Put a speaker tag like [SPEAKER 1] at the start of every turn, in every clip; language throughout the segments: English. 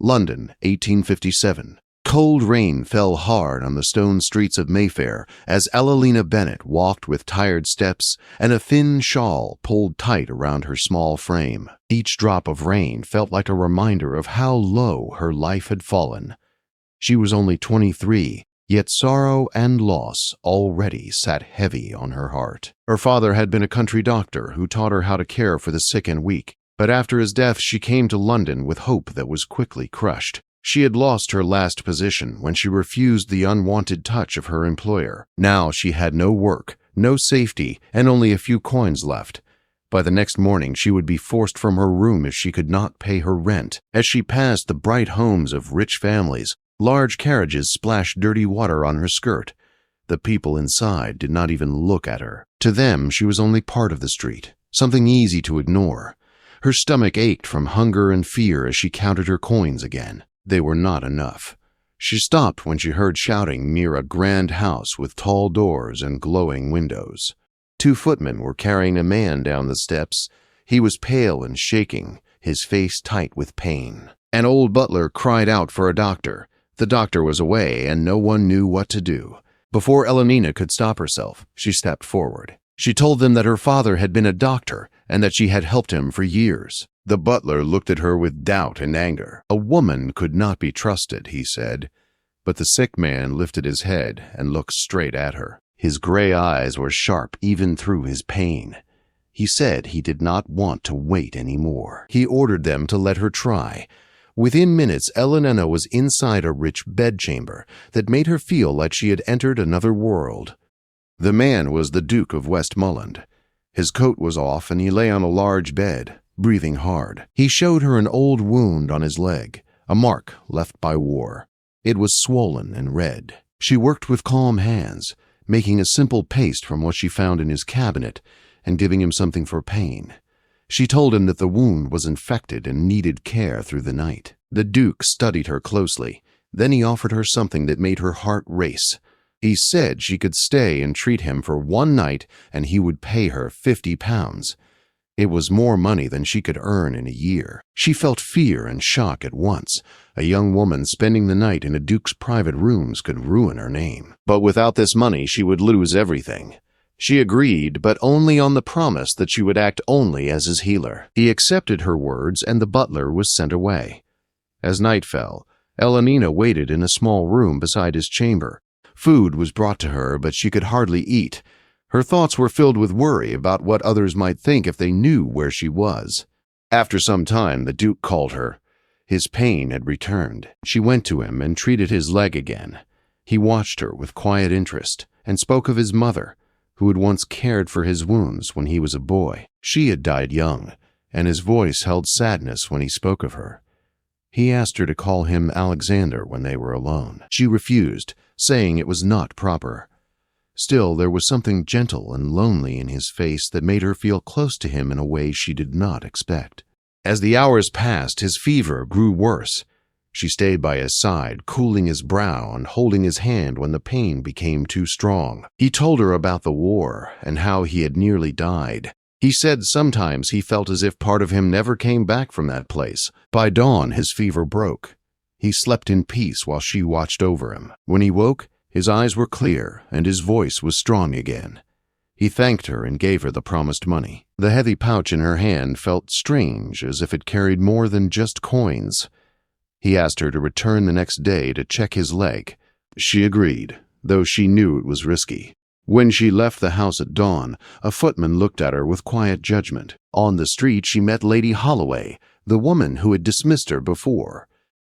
[SPEAKER 1] London, 1857. Cold rain fell hard on the stone streets of Mayfair as Elalina Bennett walked with tired steps and a thin shawl pulled tight around her small frame. Each drop of rain felt like a reminder of how low her life had fallen. She was only 23, yet sorrow and loss already sat heavy on her heart. Her father had been a country doctor who taught her how to care for the sick and weak, but after his death she came to London with hope that was quickly crushed. She had lost her last position when she refused the unwanted touch of her employer. Now she had no work, no safety, and only a few coins left. By the next morning she would be forced from her room if she could not pay her rent. As she passed the bright homes of rich families, large carriages splashed dirty water on her skirt. The people inside did not even look at her. To them she was only part of the street, something easy to ignore. Her stomach ached from hunger and fear as she counted her coins again. They were not enough. She stopped when she heard shouting near a grand house with tall doors and glowing windows. 2 footmen were carrying a man down the steps. He was pale and shaking, his face tight with pain. An old butler cried out for a doctor. The doctor was away, and no one knew what to do. Before Elalina could stop herself, she stepped forward. She told them that her father had been a doctor and that she had helped him for years. The butler looked at her with doubt and anger. A woman could not be trusted, he said. But the sick man lifted his head and looked straight at her. His gray eyes were sharp even through his pain. He said he did not want to wait anymore. He ordered them to let her try. Within minutes, Elalina was inside a rich bedchamber that made her feel like she had entered another world. The man was the Duke of Westmoreland. His coat was off and he lay on a large bed, breathing hard. He showed her an old wound on his leg, a mark left by war. It was swollen and red. She worked with calm hands, making a simple paste from what she found in his cabinet and giving him something for pain. She told him that the wound was infected and needed care through the night. The Duke studied her closely. Then he offered her something that made her heart race. He said she could stay and treat him for 1 night and he would pay her £50. It was more money than she could earn in a year. She felt fear and shock at once. A young woman spending the night in a duke's private rooms could ruin her name. But without this money, she would lose everything. She agreed, but only on the promise that she would act only as his healer. He accepted her words and the butler was sent away. As night fell, Elalina waited in a small room beside his chamber. Food was brought to her, but she could hardly eat. Her thoughts were filled with worry about what others might think if they knew where she was. After some time, the Duke called her. His pain had returned. She went to him and treated his leg again. He watched her with quiet interest and spoke of his mother, who had once cared for his wounds when he was a boy. She had died young, and his voice held sadness when he spoke of her. He asked her to call him Alexander when they were alone. She refused, saying it was not proper. Still, there was something gentle and lonely in his face that made her feel close to him in a way she did not expect. As the hours passed, his fever grew worse. She stayed by his side, cooling his brow and holding his hand when the pain became too strong. He told her about the war and how he had nearly died. He said sometimes he felt as if part of him never came back from that place. By dawn, his fever broke. He slept in peace while she watched over him. When he woke, his eyes were clear and his voice was strong again. He thanked her and gave her the promised money. The heavy pouch in her hand felt strange, as if it carried more than just coins. He asked her to return the next day to check his leg. She agreed, though she knew it was risky. When she left the house at dawn, a footman looked at her with quiet judgment. On the street she met Lady Holloway, the woman who had dismissed her before.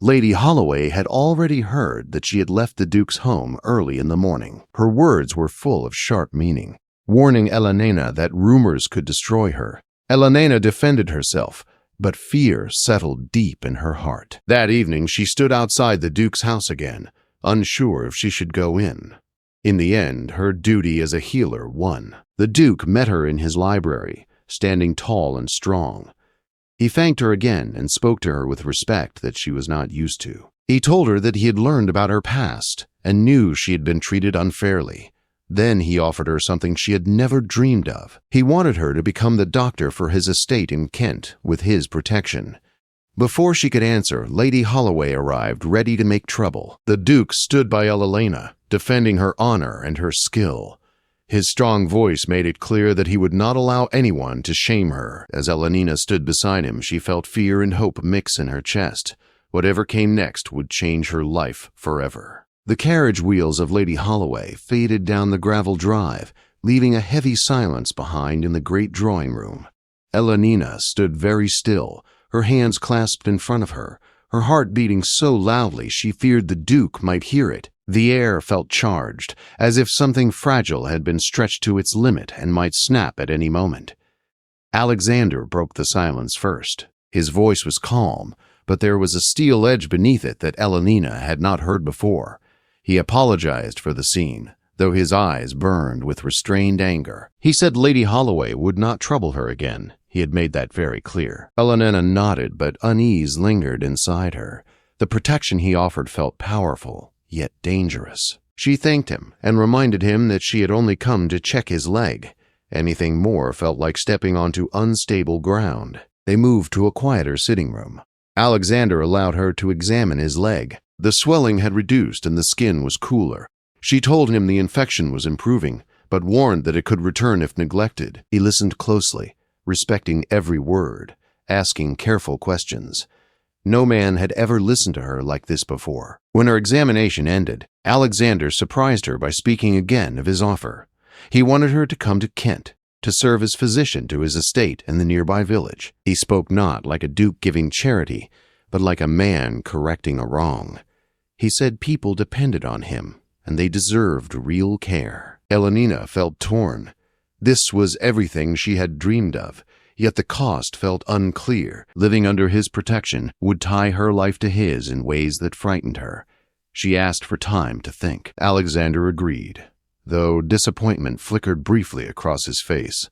[SPEAKER 1] Lady Holloway had already heard that she had left the Duke's home early in the morning. Her words were full of sharp meaning, warning Elalina that rumors could destroy her. Elalina defended herself, but fear settled deep in her heart. That evening she stood outside the Duke's house again, unsure if she should go in. In the end, her duty as a healer won. The Duke met her in his library, standing tall and strong. He thanked her again and spoke to her with respect that she was not used to. He told her that he had learned about her past and knew she had been treated unfairly. Then he offered her something she had never dreamed of. He wanted her to become the doctor for his estate in Kent with his protection. Before she could answer, Lady Holloway arrived, ready to make trouble. The Duke stood by Elena, defending her honor and her skill. His strong voice made it clear that he would not allow anyone to shame her. As Elena stood beside him, she felt fear and hope mix in her chest. Whatever came next would change her life forever. The carriage wheels of Lady Holloway faded down the gravel drive, leaving a heavy silence behind in the great drawing room. Elena stood very still, her hands clasped in front of her, her heart beating so loudly she feared the Duke might hear it. The air felt charged, as if something fragile had been stretched to its limit and might snap at any moment. Alexander broke the silence first. His voice was calm, but there was a steel edge beneath it that Elena had not heard before. He apologized for the scene, though his eyes burned with restrained anger. He said Lady Holloway would not trouble her again. He had made that very clear. Elena nodded, but unease lingered inside her. The protection he offered felt powerful, yet dangerous. She thanked him and reminded him that she had only come to check his leg. Anything more felt like stepping onto unstable ground. They moved to a quieter sitting room. Alexander allowed her to examine his leg. The swelling had reduced and the skin was cooler. She told him the infection was improving, but warned that it could return if neglected. He listened closely, respecting every word, asking careful questions. No man had ever listened to her like this before. When her examination ended, Alexander surprised her by speaking again of his offer. He wanted her to come to Kent, to serve as physician to his estate in the nearby village. He spoke not like a duke giving charity, but like a man correcting a wrong. He said people depended on him, and they deserved real care. Elena felt torn. This was everything she had dreamed of, yet the cost felt unclear. Living under his protection would tie her life to his in ways that frightened her. She asked for time to think. Alexander agreed, though disappointment flickered briefly across his face.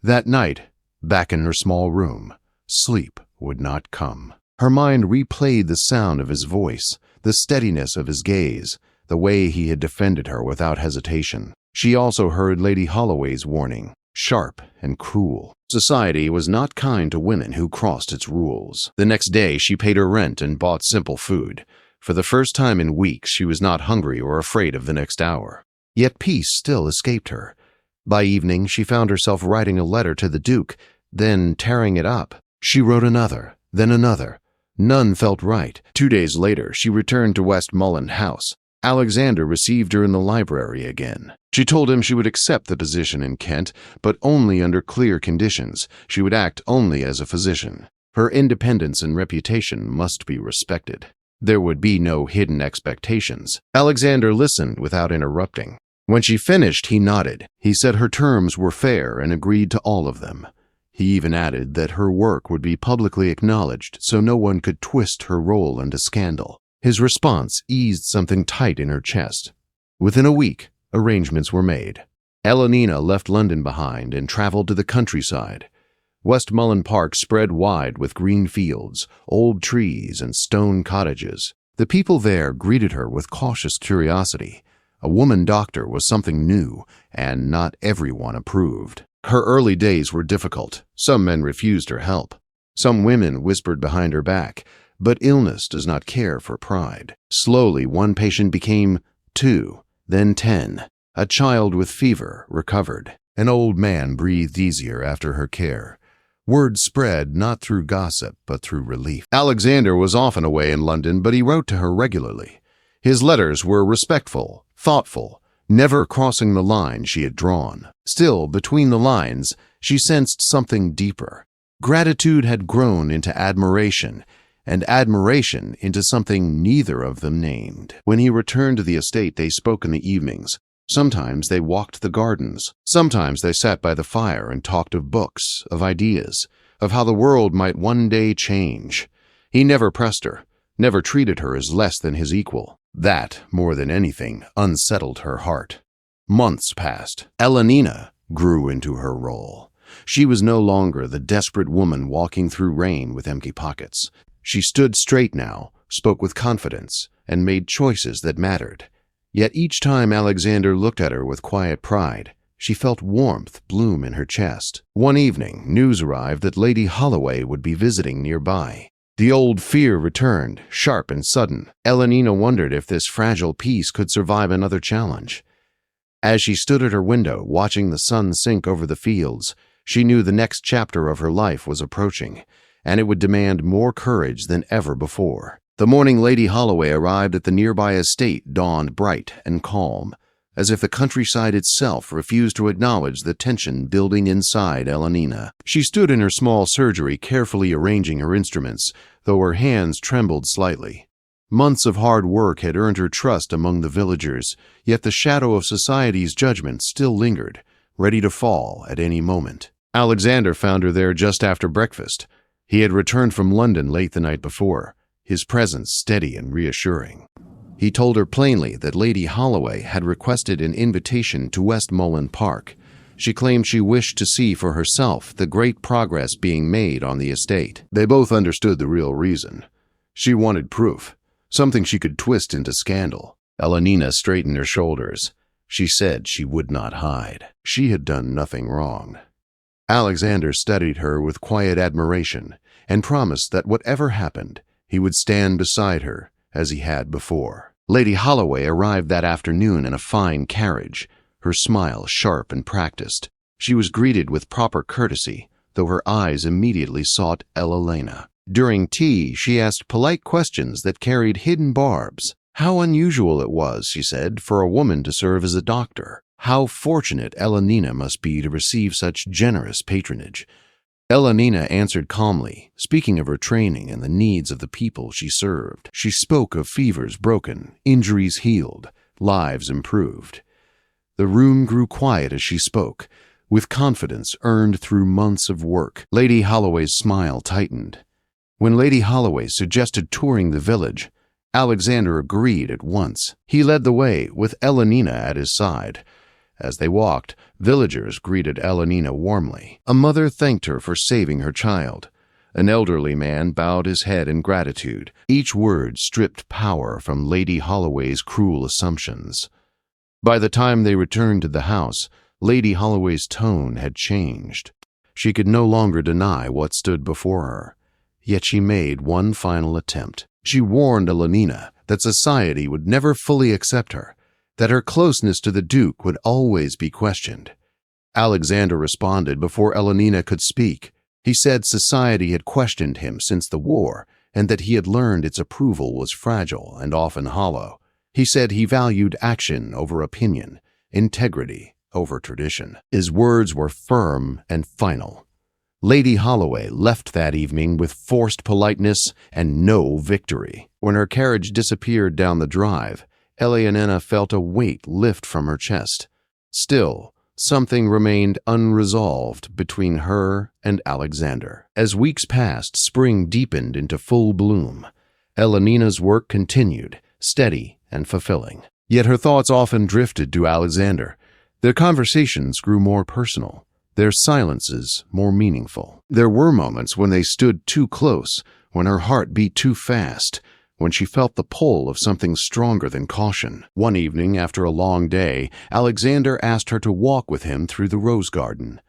[SPEAKER 1] That night, back in her small room, sleep would not come. Her mind replayed the sound of his voice, the steadiness of his gaze, the way he had defended her without hesitation. She also heard Lady Holloway's warning, sharp and cruel. Society was not kind to women who crossed its rules. The next day, she paid her rent and bought simple food. For the first time in weeks, she was not hungry or afraid of the next hour. Yet peace still escaped her. By evening, she found herself writing a letter to the Duke, then tearing it up. She wrote another, then another. None felt right. 2 days later, she returned to Westmoreland House. Alexander received her in the library again. She told him she would accept the position in Kent, but only under clear conditions. She would act only as a physician. Her independence and reputation must be respected. There would be no hidden expectations. Alexander listened without interrupting. When she finished, he nodded. He said her terms were fair and agreed to all of them. He even added that her work would be publicly acknowledged so no one could twist her role into scandal. His response eased something tight in her chest. Within a week, arrangements were made. Elena left London behind and traveled to the countryside. Westmoreland Park spread wide with green fields, old trees, and stone cottages. The people there greeted her with cautious curiosity. A woman doctor was something new, and not everyone approved. Her early days were difficult. Some men refused her help. Some women whispered behind her back. But illness does not care for pride. Slowly, one patient became 2, then 10. A child with fever recovered. An old man breathed easier after her care. Word spread not through gossip, but through relief. Alexander was often away in London, but he wrote to her regularly. His letters were respectful, thoughtful, never crossing the line she had drawn. Still, between the lines, she sensed something deeper. Gratitude had grown into admiration, and admiration into something neither of them named. When he returned to the estate, they spoke in the evenings. Sometimes they walked the gardens. Sometimes they sat by the fire and talked of books, of ideas, of how the world might one day change. He never pressed her, never treated her as less than his equal. That, more than anything, unsettled her heart. Months passed. Elena grew into her role. She was no longer the desperate woman walking through rain with empty pockets. She stood straight now, spoke with confidence, and made choices that mattered. Yet each time Alexander looked at her with quiet pride, she felt warmth bloom in her chest. One evening, news arrived that Lady Holloway would be visiting nearby. The old fear returned, sharp and sudden. Elenina wondered if this fragile peace could survive another challenge. As she stood at her window, watching the sun sink over the fields, she knew the next chapter of her life was approaching, and it would demand more courage than ever before. The morning Lady Holloway arrived at the nearby estate dawned bright and calm, as if the countryside itself refused to acknowledge the tension building inside Elenina. She stood in her small surgery, carefully arranging her instruments, though her hands trembled slightly. Months of hard work had earned her trust among the villagers, yet the shadow of society's judgment still lingered, ready to fall at any moment. Alexander found her there just after breakfast. He had returned from London late the night before, his presence steady and reassuring. He told her plainly that Lady Holloway had requested an invitation to Westmoreland Park. She claimed she wished to see for herself the great progress being made on the estate. They both understood the real reason. She wanted proof, something she could twist into scandal. Elenina straightened her shoulders. She said she would not hide. She had done nothing wrong. Alexander studied her with quiet admiration and promised that whatever happened, he would stand beside her as he had before. Lady Holloway arrived that afternoon in a fine carriage, her smile sharp and practiced. She was greeted with proper courtesy, though her eyes immediately sought Elenina. During tea, she asked polite questions that carried hidden barbs. How unusual it was, she said, for a woman to serve as a doctor. How fortunate Elenina must be to receive such generous patronage. Elenina answered calmly, speaking of her training and the needs of the people she served. She spoke of fevers broken, injuries healed, lives improved. The room grew quiet as she spoke, with confidence earned through months of work. Lady Holloway's smile tightened. When Lady Holloway suggested touring the village, Alexander agreed at once. He led the way, with Elenina at his side. As they walked, villagers greeted Elenina warmly. A mother thanked her for saving her child. An elderly man bowed his head in gratitude. Each word stripped power from Lady Holloway's cruel assumptions. By the time they returned to the house, Lady Holloway's tone had changed. She could no longer deny what stood before her. Yet she made one final attempt. She warned Elenina that society would never fully accept her, that her closeness to the Duke would always be questioned. Alexander responded before Elenina could speak. He said society had questioned him since the war, and that he had learned its approval was fragile and often hollow. He said he valued action over opinion, integrity over tradition. His words were firm and final. Lady Holloway left that evening with forced politeness and no victory. When her carriage disappeared down the drive, Elenina felt a weight lift from her chest. Still, something remained unresolved between her and Alexander. As weeks passed, spring deepened into full bloom. Elenina's work continued, steady and fulfilling. Yet her thoughts often drifted to Alexander. Their conversations grew more personal, their silences more meaningful. There were moments when they stood too close, when her heart beat too fast, when she felt the pull of something stronger than caution. One evening, after a long day, Alexander asked her to walk with him through the rose garden.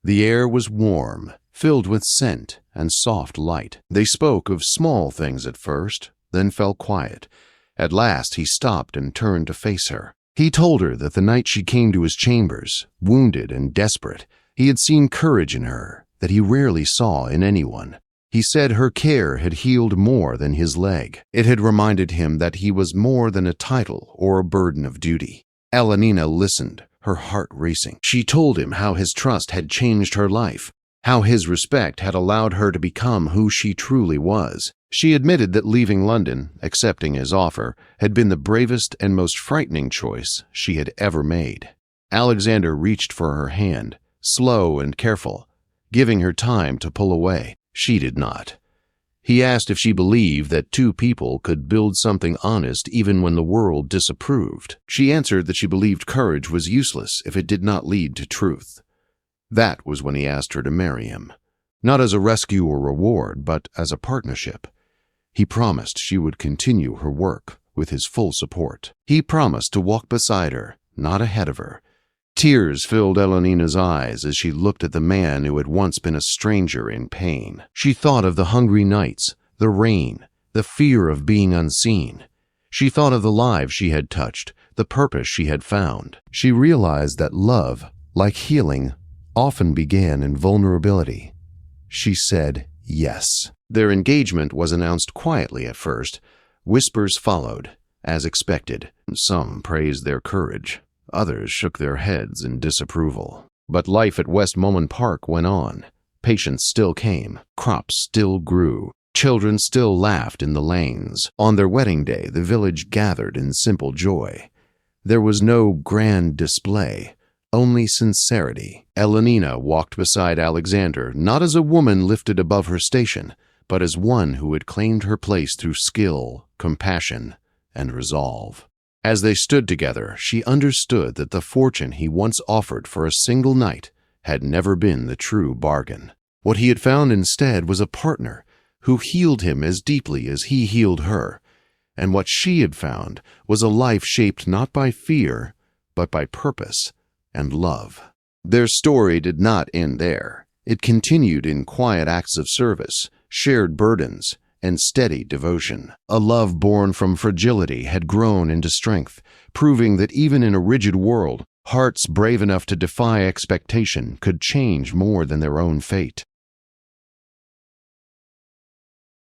[SPEAKER 1] The air was warm, filled with scent and soft light. They spoke of small things at first, then fell quiet. At last he stopped and turned to face her. He told her that the night she came to his chambers, wounded and desperate, he had seen courage in her that he rarely saw in anyone. He said her care had healed more than his leg. It had reminded him that he was more than a title or a burden of duty. Elenina listened, her heart racing. She told him how his trust had changed her life, how his respect had allowed her to become who she truly was. She admitted that leaving London, accepting his offer, had been the bravest and most frightening choice she had ever made. Alexander reached for her hand, slow and careful, giving her time to pull away. She did not. He asked if she believed that two people could build something honest even when the world disapproved. She answered that she believed courage was useless if it did not lead to truth. That was when he asked her to marry him, not as a rescue or reward, but as a partnership. He promised she would continue her work with his full support. He promised to walk beside her, not ahead of her. Tears filled Elenina's eyes as she looked at the man who had once been a stranger in pain. She thought of the hungry nights, the rain, the fear of being unseen. She thought of the lives she had touched, the purpose she had found. She realized that love, like healing, often began in vulnerability. She said yes. Their engagement was announced quietly at first. Whispers followed, as expected. Some praised their courage. Others shook their heads in disapproval. But life at Westmoreland Park went on. Patients still came. Crops still grew. Children still laughed in the lanes. On their wedding day, the village gathered in simple joy. There was no grand display, only sincerity. Elenina walked beside Alexander, not as a woman lifted above her station, but as one who had claimed her place through skill, compassion, and resolve. As they stood together, she understood that the fortune he once offered for a single night had never been the true bargain. What he had found instead was a partner who healed him as deeply as he healed her, and what she had found was a life shaped not by fear, but by purpose and love. Their story did not end there. It continued in quiet acts of service, shared burdens, and steady devotion. A love born from fragility had grown into strength, proving that even in a rigid world, hearts brave enough to defy expectation could change more than their own fate.